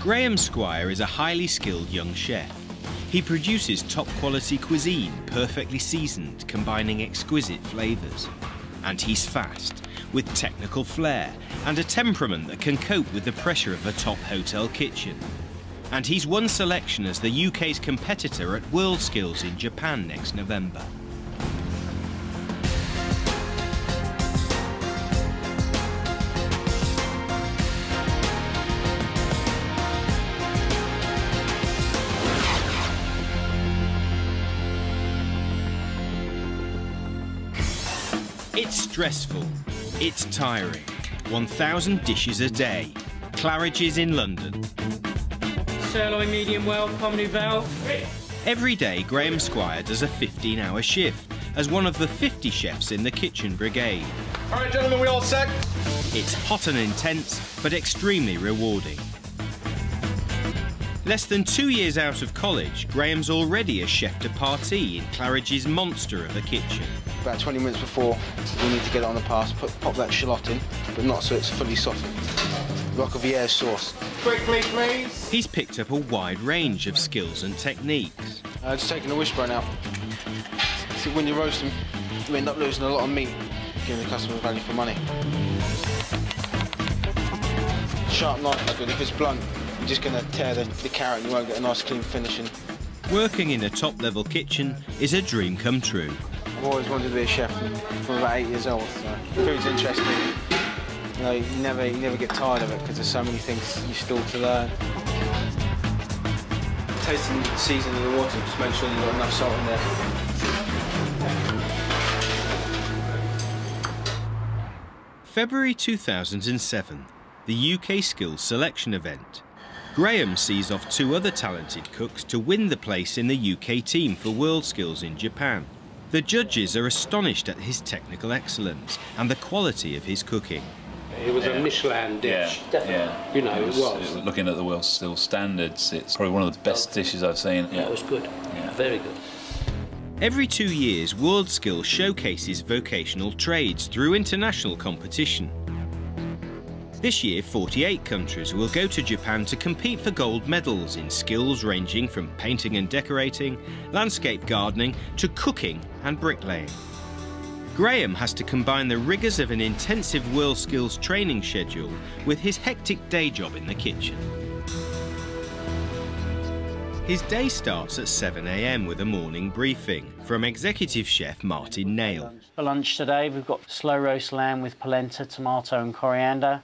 Graham Squire is a highly skilled young chef. He produces top-quality cuisine, perfectly seasoned, combining exquisite flavours. And he's fast, with technical flair and a temperament that can cope with the pressure of a top hotel kitchen. And he's won selection as the UK's competitor at WorldSkills in Japan next November. It's stressful, it's tiring. 1,000 dishes a day. Claridge's in London. Sirloin, medium well, pomme nouvelle. Every day, Graham Squire does a 15-hour shift as one of the 50 chefs in the kitchen brigade. All right, gentlemen, we all set? It's hot and intense, but extremely rewarding. Less than 2 years out of college, Graham's already a chef de partie in Claridge's monster of a kitchen. About 20 minutes before, we need to get it on the pass, pop that shallot in, but not so it's fully softened. Like a Vieille sauce. Quickly, please. He's picked up a wide range of skills and techniques. Just taking the wishbone out. See, when you roast them, you end up losing a lot of meat, giving the customer value for money. Sharp knife is good. If it's blunt, you're just going to tear the carrot and you won't get a nice clean finishing. Working in a top-level kitchen is a dream come true. I've always wanted to be a chef from about 8 years old, so food's interesting. You know, you never get tired of it because there's so many things you still to learn. Tasting the seasoning of the water, just make sure you've got enough salt in there. February 2007, the UK Skills Selection event. Graham sees off 2 other talented cooks to win the place in the UK team for WorldSkills in Japan. The judges are astonished at his technical excellence and the quality of his cooking. It was a Michelin dish, definitely. You know, it was. Looking at the WorldSkills standards, it's probably one of the best dishes I've seen. Yeah, it was good, very good. Every 2 years, WorldSkills showcases vocational trades through international competition. This year, 48 countries will go to Japan to compete for gold medals in skills ranging from painting and decorating, landscape gardening, to cooking and bricklaying. Graham has to combine the rigours of an intensive WorldSkills training schedule with his hectic day job in the kitchen. His day starts at 7 AM with a morning briefing from executive chef Martin Nail. For lunch today, we've got slow roast lamb with polenta, tomato and coriander.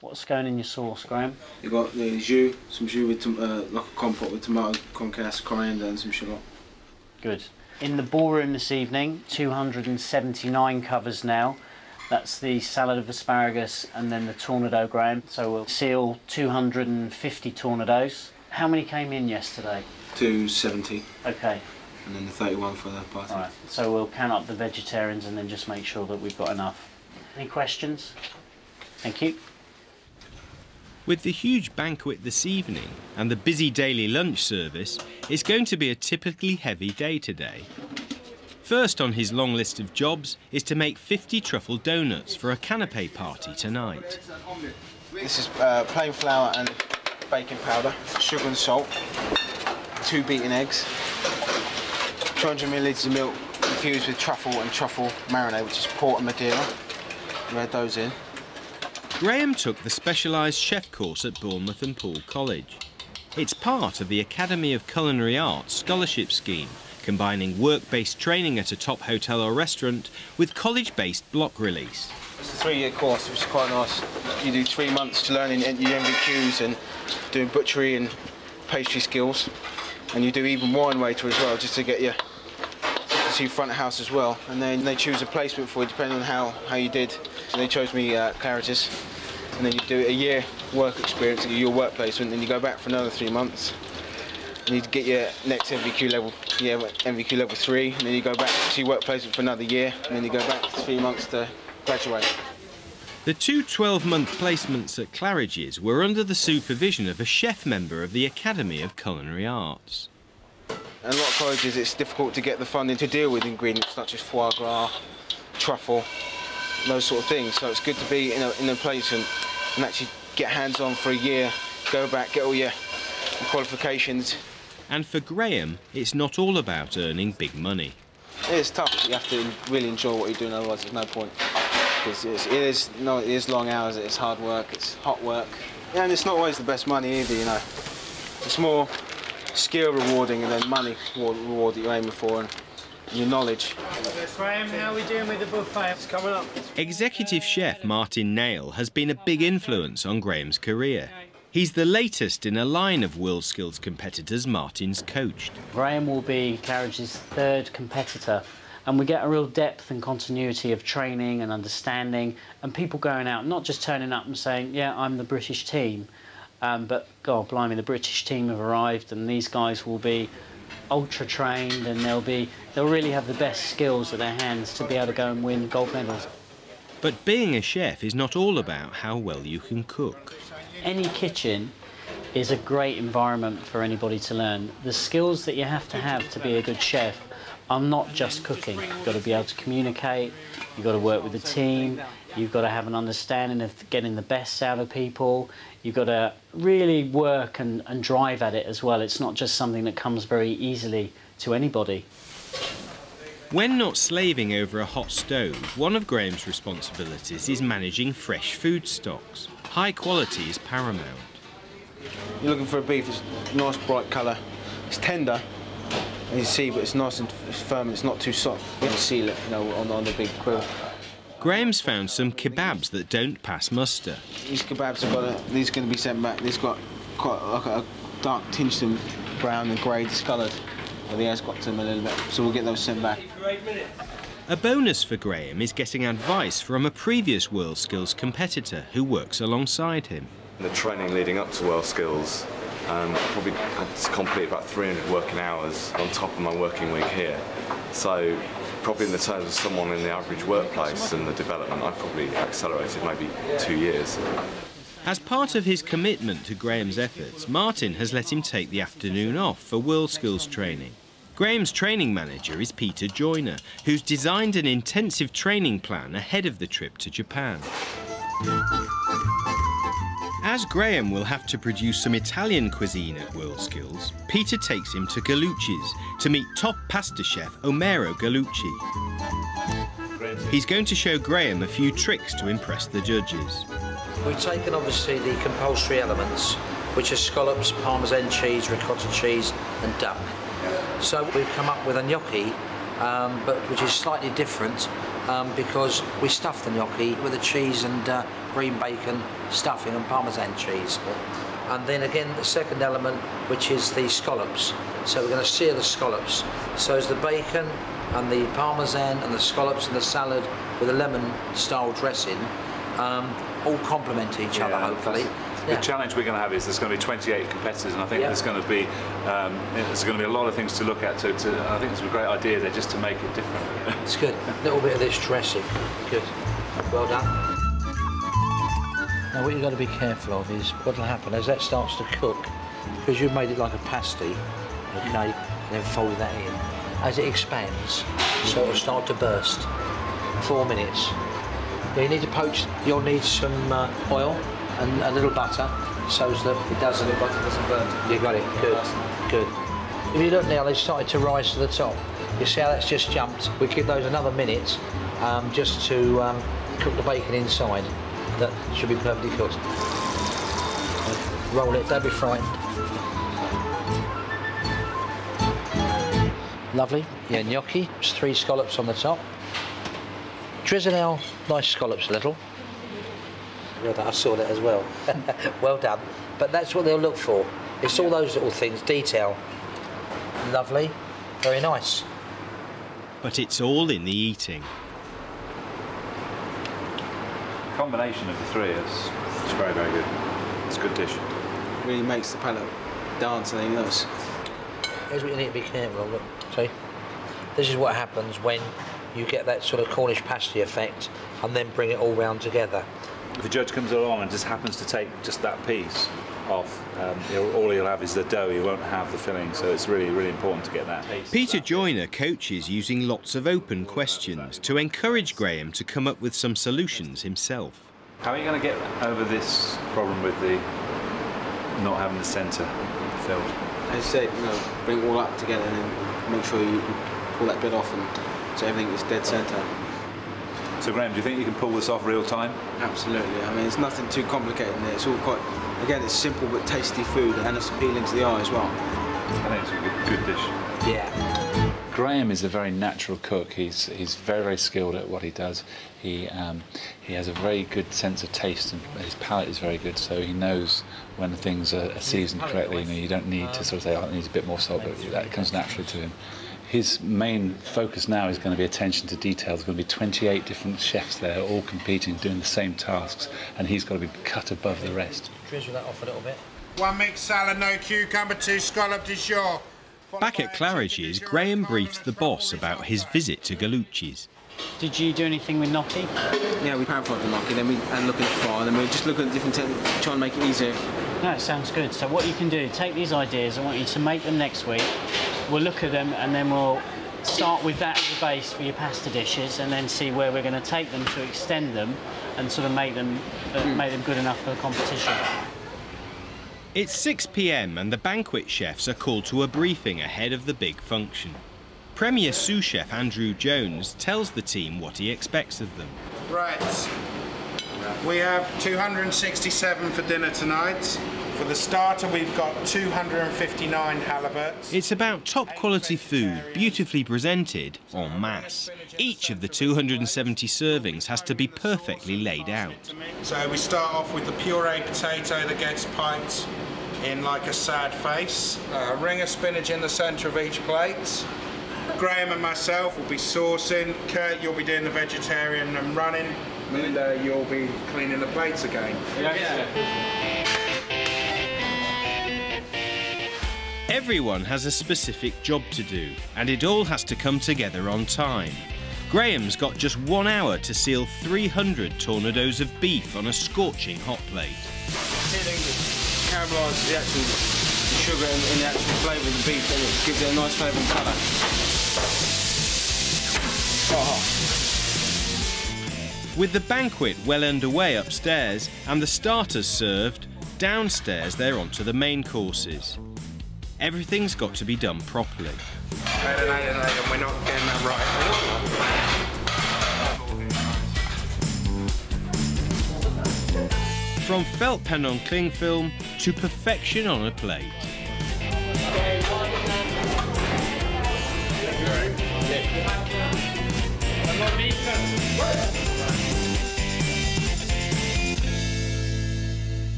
What's going in your sauce, Graham? You've got the jus, some jus with like a compote with tomato, concasse, coriander and some shallot. Good. In the ballroom this evening, 279 covers now. That's the salad of asparagus and then the tornado, Graham. So we'll seal 250 tornadoes. How many came in yesterday? 270. Okay. And then the 31 for the party. All right. So we'll count up the vegetarians and then just make sure that we've got enough. Any questions? Thank you. With the huge banquet this evening and the busy daily lunch service, it's going to be a typically heavy day today. First on his long list of jobs is to make 50 truffle donuts for a canapé party tonight. This is plain flour and baking powder, sugar and salt, 2 beaten eggs, 200 millilitres of milk infused with truffle and truffle marinade, which is port and Madeira. You add those in. Graham took the specialised chef course at Bournemouth and Poole College. It's part of the Academy of Culinary Arts scholarship scheme, combining work-based training at a top hotel or restaurant with college-based block release. It's a 3-year course, which is quite nice. You do 3 months learning your MVQs and doing butchery and pastry skills, and you do even wine waiter as well, just to get you to see front of house as well. And then they choose a placement for you depending on how you did. So they chose me Claridge's, and then you do a year work experience at your work placement, and you go back for another 3 months. You need to get your next MVQ level, MVQ level 3, and then you go back to your work placement for another year, and then you go back 3 months to graduate. The 2 12-month placements at Claridge's were under the supervision of a chef member of the Academy of Culinary Arts. In a lot of colleges it's difficult to get the funding to deal with ingredients such as foie gras, truffle, those sort of things, so it's good to be in a place and actually get hands-on for a year go back, get all your qualifications. And for Graham, it's not all about earning big money. It is tough. You have to really enjoy what you're doing, otherwise there's no point. Because it is long hours, it's hard work, it's hot work. Yeah, and it's not always the best money either, you know. It's more skill rewarding and then money reward that you're aiming for and your knowledge. Graham, how are we doing with the buffet? It's coming up. Executive chef Martin Nail has been a big influence on Graham's career. He's the latest in a line of WorldSkills competitors Martin's coached. Graham will be Claridge's third competitor, and we get a real depth and continuity of training and understanding, and people going out, not just turning up and saying, yeah, I'm the British team, but God blimey, the British team have arrived, and these guys will be ultra trained, and they'll really have the best skills at their hands to be able to go and win gold medals. But being a chef is not all about how well you can cook. Any kitchen is a great environment for anybody to learn. The skills that you have to be a good chef are not just cooking. You've got to be able to communicate, you've got to work with the team, you've got to have an understanding of getting the best out of people, you've got to really work and drive at it as well. It's not just something that comes very easily to anybody. When not slaving over a hot stove, one of Graham's responsibilities is managing fresh food stocks. High quality is paramount. You're looking for a beef, it's a nice bright colour. It's tender, as you see, but it's nice and it's firm, it's not too soft. You can seal it, you know, on the big grill. Graham's found some kebabs that don't pass muster. These kebabs these are going to be sent back. These got quite like a dark tinge to them, brown and grey discoloured. The air's got to them a little bit, so we'll get those sent back. A bonus for Graham is getting advice from a previous WorldSkills competitor who works alongside him. The training leading up to WorldSkills, probably had to complete about 300 working hours on top of my working week here. So probably in the terms of someone in the average workplace and the development, I probably accelerated maybe 2 years. As part of his commitment to Graham's efforts, Martin has let him take the afternoon off for WorldSkills training. Graham's training manager is Peter Joyner, who's designed an intensive training plan ahead of the trip to Japan. As Graham will have to produce some Italian cuisine at WorldSkills, Peter takes him to Gallucci's to meet top pasta chef Omero Gallucci. He's going to show Graham a few tricks to impress the judges. We've taken obviously the compulsory elements, which are scallops, parmesan cheese, ricotta cheese and duck. So we've come up with a gnocchi, but which is slightly different because we stuff the gnocchi with the cheese and green bacon, stuffing and parmesan cheese. And then again the second element, which is the scallops. So we're going to sear the scallops. So it's the bacon and the parmesan and the scallops and the salad with a lemon style dressing. All complement each other, hopefully. The challenge we're going to have is there's going to be 28 competitors, and I think there's going to be a lot of things to look at. I think it's a great idea there just to make it different. It's good. A little bit of this dressing. Good. Well done. Now what you've got to be careful of is what will happen as that starts to cook, because you've made it like a pasty, okay, and then fold that in. As it expands, so it'll start to burst. 4 minutes. Now you need to poach, you'll need some oil and a little butter so that it doesn't burn. You got it, good, good. If you look now, they've started to rise to the top. You see how that's just jumped? We keep those another minute just to cook the bacon inside. That should be perfectly cooked. Roll it, don't be frightened. Lovely, yeah, gnocchi, just 3 scallops on the top. Drizzle our nice scallops a little. Well done, I saw that as well. Well done. But that's what they'll look for. It's all those little things, detail. Lovely, very nice. But it's all in the eating. The combination of the three is very, very good. It's a good dish. It really makes the palate dance and anything else. Here's what you need to be careful of, look, see? This is what happens when you get that sort of Cornish pasty effect and then bring it all round together. If a judge comes along and just happens to take just that piece off, all he'll have is the dough, he won't have the filling, so it's really, really important to get that. Peter Joyner coaches using lots of open questions to encourage Graham to come up with some solutions himself. How are you going to get over this problem with the not having the centre filled. As you said, you know, bring it all up together and then make sure you pull that bit off, and so everything is dead centre. So Graham, do you think you can pull this off real time? Absolutely. I mean, it's nothing too complicated in there. It's all quite, again, it's simple but tasty food, and it's appealing to the eye as well. I think it's a good dish. Yeah. Graham is a very natural cook. He's very, very skilled at what he does. He has a very good sense of taste, and his palate is very good, so he knows when things are seasoned correctly. You know, you don't need to sort of say, oh, it needs a bit more salt, but that comes naturally to him. His main focus now is going to be attention to detail. There's going to be 28 different chefs there, all competing, doing the same tasks, and he's got to be cut above the rest. Drizzle that off a little bit. 1 mixed salad, no cucumber, 2 scallop de jour. Back at Claridge's, Graham briefs the boss about his visit to Gallucci's. Did you do anything with gnocchi? Yeah, we pan-fried the gnocchi, then we look at the fry, and then we just look at different techniques, try and make it easier. No, it sounds good. So what you can do, take these ideas, I want you to make them next week. We'll look at them and then we'll start with that as a base for your pasta dishes, and then see where we're going to take them to extend them and sort of make them good enough for the competition. It's 6 p.m. and the banquet chefs are called to a briefing ahead of the big function. Premier sous chef Andrew Jones tells the team what he expects of them. Right. We have 267 for dinner tonight. For the starter, we've got 259 halibuts. It's about top quality food, beautifully presented en masse. Each of the 270 servings has to be perfectly laid out. So we start off with the pureed potato that gets piped in like a sad face. A ring of spinach in the centre of each plate. Graham and myself will be saucing. Kurt, you'll be doing the vegetarian and running. Melinda, you'll be cleaning the plates again. Everyone has a specific job to do, and it all has to come together on time. Graham's got just 1 hour to seal 300 tornadoes of beef on a scorching hot plate. Caramelises the actual sugar and the actual flavour of the beef, and it gives it a nice flavour and colour. With the banquet well underway upstairs and the starters served, downstairs they're onto the main courses. Everything's got to be done properly. We're not getting that right. From felt pen on cling film to perfection on a plate.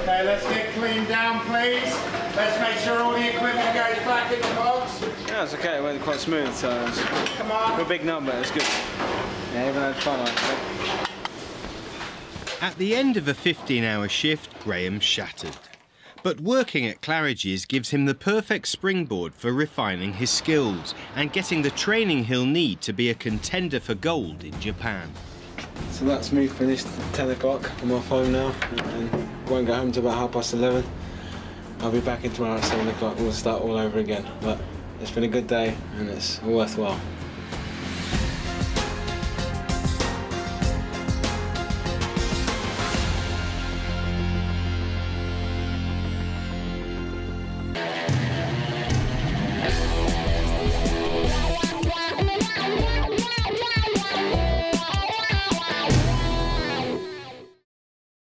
Okay, let's get cleaned down, please. Let's make sure all the equipment goes back in the box. Yeah, it's okay, it went quite smooth, so Come on. a big number, it's good. Yeah, even had fun on it. At the end of a 15-hour shift, Graham's shattered. But working at Claridge's gives him the perfect springboard for refining his skills and getting the training he'll need to be a contender for gold in Japan. So that's me finished at 10 o'clock. I'm off home now and won't go home till about 11:30. I'll be back in tomorrow at 7 o'clock and we'll start all over again. But it's been a good day and it's worthwhile.